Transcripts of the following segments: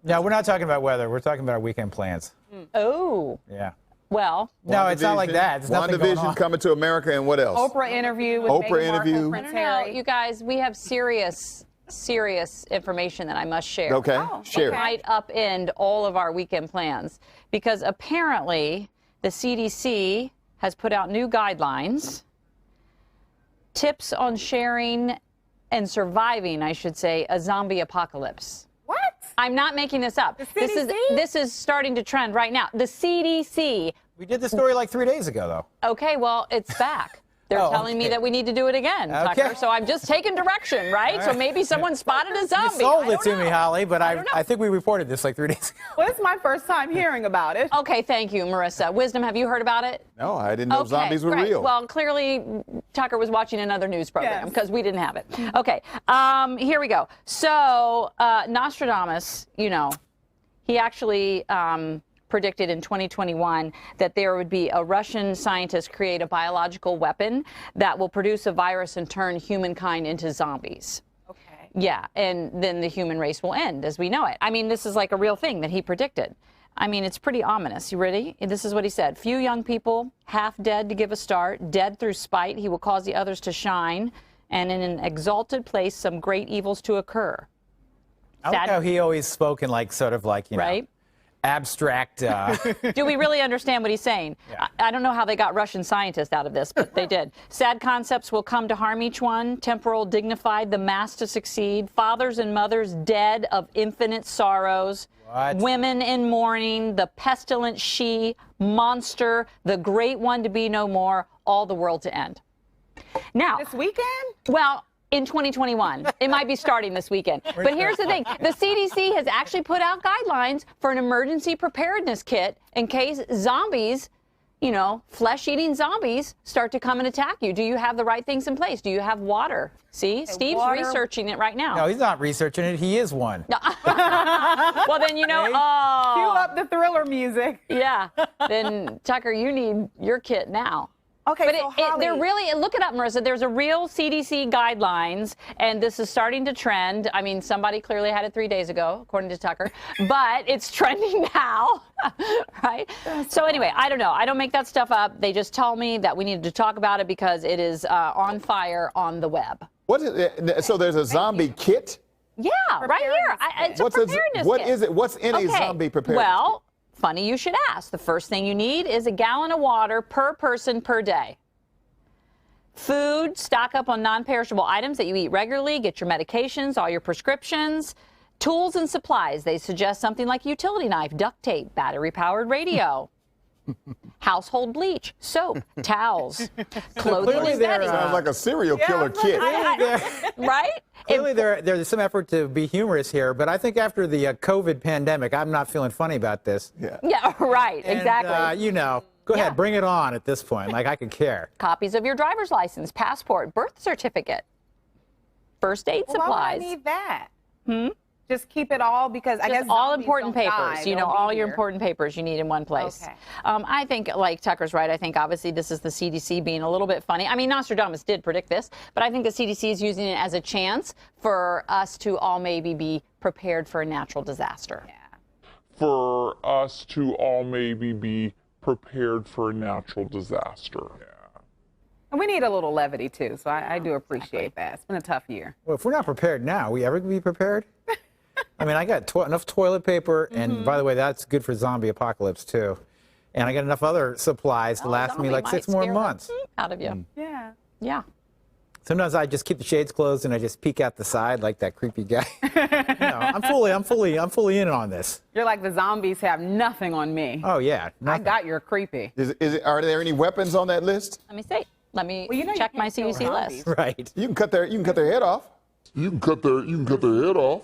No, we're not talking about weather. We're talking about our weekend plans. Oh. Yeah. Well. No, it's not like that. It's nothing going on. WandaVision coming to America, and what else? Oprah interview with Oprah Meghan Markle, interview. Prince No, Harry. you guys, we have serious information that I must share. Okay, share It might upend all of our weekend plans because apparently the CDC has put out new guidelines, tips on sharing and surviving, I should say, a zombie apocalypse. What? I'm not making this up. The CDC? This is starting to trend right now. The CDC. We did the story like 3 days ago, though. Okay, well, it's back. They're telling me that we need to do it again, Tucker. So I'm just taking direction, right? So maybe someone spotted a zombie. You sold it to me, Holly, but I think we reported this like 3 days ago. Well, it's my first time hearing about it. Okay, thank you, Marissa. Wisdom, have you heard about it? No, I didn't know zombies were great. real. Well, clearly Tucker was watching another news program because we didn't have it. Okay, here we go. So Nostradamus, you know, he actually predicted in 2021 that there would be a Russian scientist create a biological weapon that will produce a virus and turn humankind into zombies. Okay. Yeah, and then the human race will end as we know it. I mean, this is like a real thing that he predicted. I mean, it's pretty ominous. You ready? This is what he said. Few young people, half dead to give a start, dead through spite. He will cause the others to shine, and in an exalted place, some great evils to occur. I like how he always spoke in like sort of like, you know, abstract. Do we really understand what he's saying? Yeah. I don't know how they got Russian scientists out of this, but they did. Sad concepts will come to harm each one. Temporal, dignified, the mass to succeed. Fathers and mothers dead of infinite sorrows. What? Women in mourning. The pestilent she. Monster. The great one to be no more. All the world to end. Now. This weekend? Well, in 2021. It might be starting this weekend. But here's the thing. The CDC has actually put out guidelines for an emergency preparedness kit in case zombies, you know, flesh-eating zombies start to come and attack you. Do you have the right things in place? Do you have water? See, Steve's researching it right now. No, he's not researching it. He is one. Well, then, you know, Cue up the Thriller music. Yeah. Then, Tucker, you need your kit now. Okay, but so they're really, look it up, Marissa. There's a real CDC guidelines, and this is starting to trend. I mean, somebody clearly had it 3 days ago, according to Tucker, but it's trending now, right? So anyway, I don't know. I don't make that stuff up. They just tell me that we needed to talk about it because it is on fire on the web. What is it? So there's a zombie kit? Yeah, right here. It's a preparedness What kit. is it? What's in a zombie preparedness Well, funny you should ask. The first thing you need is a gallon of water per person per day. Food, stock up on non-perishable items that you eat regularly, get your medications, all your prescriptions. Tools and supplies. They suggest something like a utility knife, duct tape, battery-powered radio. Household bleach, soap, towels, clothing and bedding. Sounds like a serial killer kit. Right? Clearly, there's some effort to be humorous here, but I think after the COVID pandemic, I'm not feeling funny about this. Yeah, right, And, exactly. you know, go ahead, bring it on at this point. Like, I could care. Copies of your driver's license, passport, birth certificate, first aid supplies. Why would I need that? Just keep it all because I guess all important papers. Die. You know, They'll all be your here. important papers you need in one place. Okay. I think, like Tucker's right, I think obviously this is the CDC being a little bit funny. I mean, Nostradamus did predict this, but I think the CDC is using it as a chance for us to all maybe be prepared for a natural disaster. For us to all maybe be prepared for a natural disaster. And we need a little levity too, so I do appreciate that. It's been a tough year. Well, if we're not prepared now, we ever be prepared? I mean, I got enough toilet paper, and by the way, that's good for zombie apocalypse too. And I got enough other supplies to last me like 6 more months. Out of you. Yeah. Yeah. Sometimes I just keep the shades closed and I just peek out the side like that creepy guy. I'm fully in on this. You're like the zombies have nothing on me. Oh yeah. I got your creepy. Are there any weapons on that list? Let me see. Let me Well, you know check you my can't kill CDC zombies. list. Right. You can cut their head off. You can cut their head off.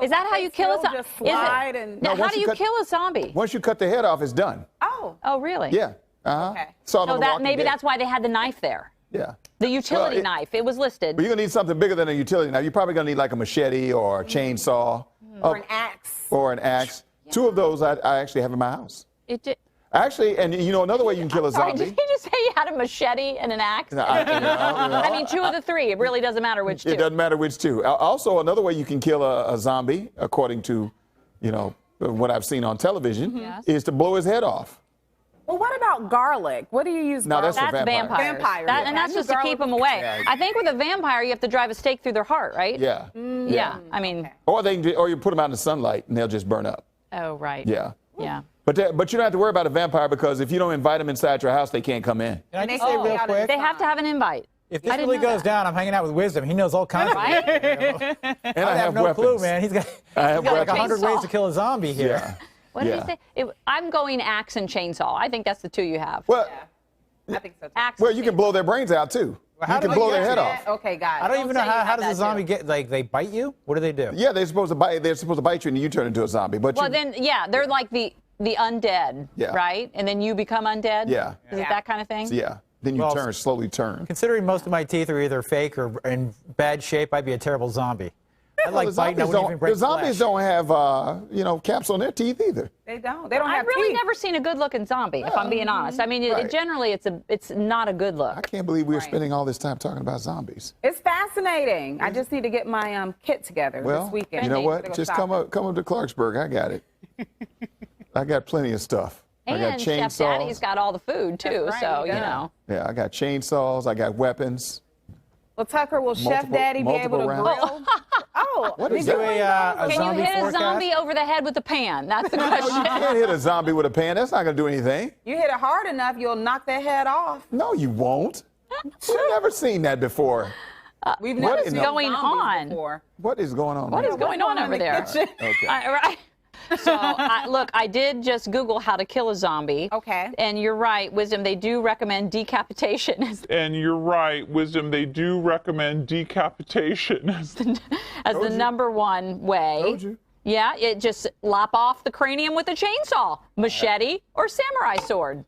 Is that how you kill a zombie? Just slide and Now, how once do you you cut- kill a zombie? Once you cut the head off, it's done. oh. Oh, really? Yeah. Uh-huh. Okay. Saw it So on The that Walking maybe Dead. that's why they had the knife there. Yeah. The utility Well, knife. It was listed. But you're gonna need something bigger than a utility knife. You're probably gonna need like a machete or a chainsaw. Or an axe. Or an axe. Yeah. 2 of those I actually have in my house. It did. Actually, and you know another way you can kill a Sorry, zombie. did you just say you had a machete and an axe? I mean, 2 of the 3. It really doesn't matter which 2. It doesn't matter which 2. Also, another way you can kill a zombie, according to you know, what I've seen on television, Yes. is to blow his head off. Well, what about garlic? What do you use? No, that's garlic? for That's vampires. vampires. Vampires. And Yeah, that's I just knew to keep them garlic- away. Yeah. I think with a vampire, you have to drive a stake through their heart, right? Yeah. Yeah. I mean, Or you put them out in the sunlight and they'll just burn up. oh, right. Yeah. Yeah. But you don't have to worry about a vampire because if you don't invite them inside your house, they can't come in. Can I they just say stay real out of quick? They have to have an invite. If this I didn't really know goes that. down, I'm hanging out with Wisdom. He knows all kinds Right? of And I have no weapons. clue, man. He's got, I have he's got like weapons. 100 ways to kill a zombie here. Yeah. What did Yeah. he say? I'm going axe and chainsaw. I think that's the two you have. Well, I think so. Too. Axe well, and you can chainsaw. blow their brains out too. how You do can they blow get their to head that? off. Okay, guys. I don't even know say you how have does a that, zombie too. get, like, they bite you? What do they do? Yeah, they're supposed to bite. They're supposed to bite you, and you turn into a zombie. But Well, you, then, yeah, they're like the undead, Yeah. right? And then you become undead? Yeah. Is it that kind of thing? yeah, then you Well, slowly turn. Considering most of my teeth are either fake or in bad shape, I'd be a terrible zombie. I Well, like the biting, I wouldn't even break the zombies flesh. don't have, caps on their teeth either. They don't. They don't I've have really teeth. never seen a good-looking zombie, if I'm being honest. I mean, Right. generally, it's not a good I look. can't believe we're spending all this time talking about zombies. It's fascinating. I just need to get my kit together Well, this weekend. you know Gotta what? go Just shopping. come up to Clarksburg. I got it. I got plenty of stuff. I got And Chef chainsaws. Daddy's got all the food, too, That's right, so, he you does. know. Yeah, I got chainsaws. I got weapons. Well, Tucker, will Chef Multiple- Daddy be able to multiple grill? Oh, What did is you that? bring Do a those? Can you zombie hit a forecast? zombie over the head with a pan? That's the You question. can't hit a zombie with a pan. That's not going to do anything. You hit it hard enough, you'll knock their head off. No, you won't. You've never seen that before. We've What never in seen the- going zombies on? before. What is going on? What here? is going on over in the there? kitchen? Okay. Right. So, look, I did just Google how to kill a zombie. Okay. And you're right, Wisdom, they do recommend decapitation And you're right, Wisdom, they do recommend decapitation as as the number one way. Told you. Yeah, it just lop off the cranium with a chainsaw, machete, or samurai sword.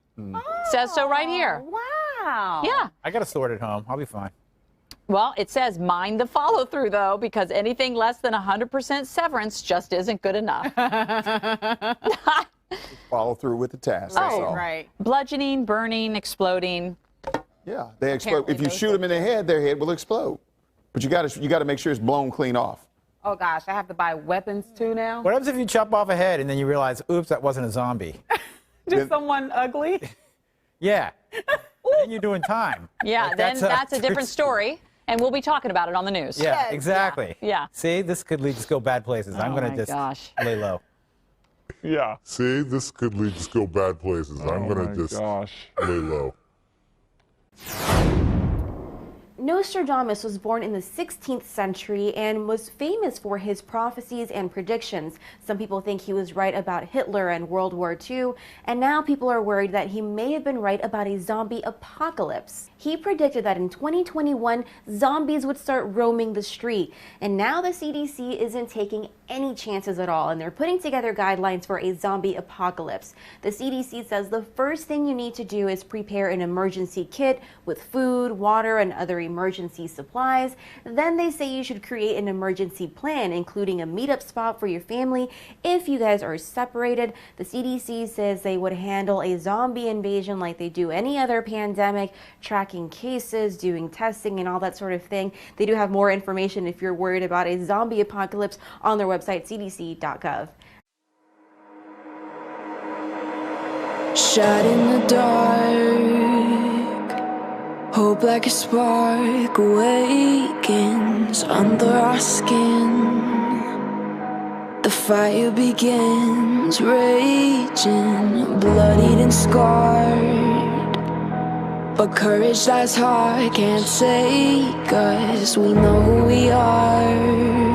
Says so right here. Wow. Yeah. I got a sword at home. I'll be fine. Well, it says mind the follow through, though, because anything less than 100% severance just isn't good enough. Follow through with the task. That's Oh, all. Right. Bludgeoning, burning, exploding. Yeah, they explode. Apparently If you those shoot them in the head, their head will explode. But you got to make sure it's blown clean off. Oh, gosh, I have to buy weapons, too, now? What happens if you chop off a head and then you realize, oops, that wasn't a zombie? Just someone ugly? Yeah. Then you're doing time. Yeah, Like, then that's a different story, and we'll be talking about it on the news. Yeah, Yes, exactly. yeah. See, this could lead to go bad places. I'm Oh going my to just gosh. lay low. yeah. See, this could lead to go bad places. I'm Oh gonna my just gosh. lay low. Nostradamus was born in the 16th century and was famous for his prophecies and predictions. Some people think he was right about Hitler and World War II, and now people are worried that he may have been right about a zombie apocalypse. He predicted that in 2021, zombies would start roaming the street, and now the CDC isn't taking any chances at all, and they're putting together guidelines for a zombie apocalypse. The CDC says the first thing you need to do is prepare an emergency kit with food, water, and other emergency supplies. Then they say you should create an emergency plan, including a meetup spot for your family if you guys are separated. The CDC says they would handle a zombie invasion like they do any other pandemic, tracking cases, doing testing, and all that sort of thing. They do have more information if you're worried about a zombie apocalypse on their website, cdc.gov. Shot in the dark, hope like a spark awakens under our skin. The fire begins raging, bloodied and scarred, but courage that's hard can't take us. We know who we are.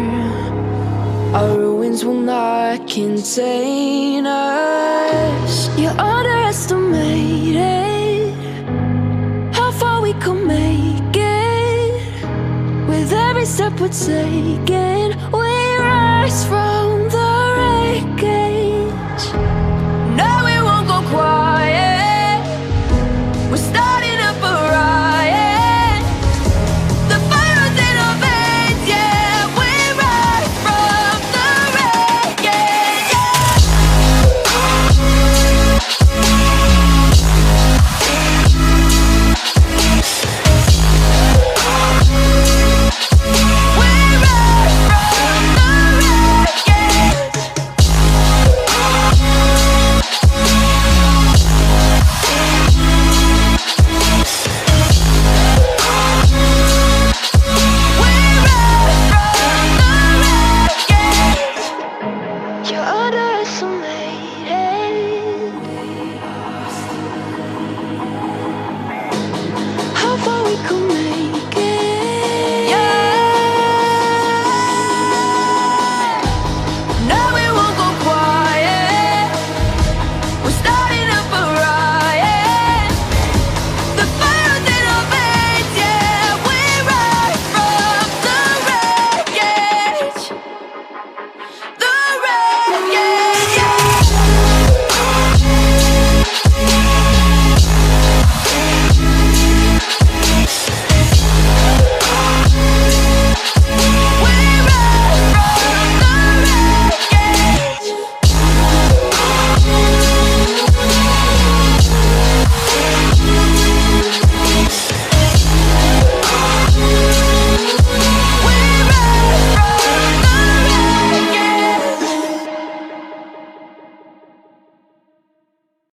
Our ruins will not contain us. You're underestimated how far we could make it. With every step we're taking,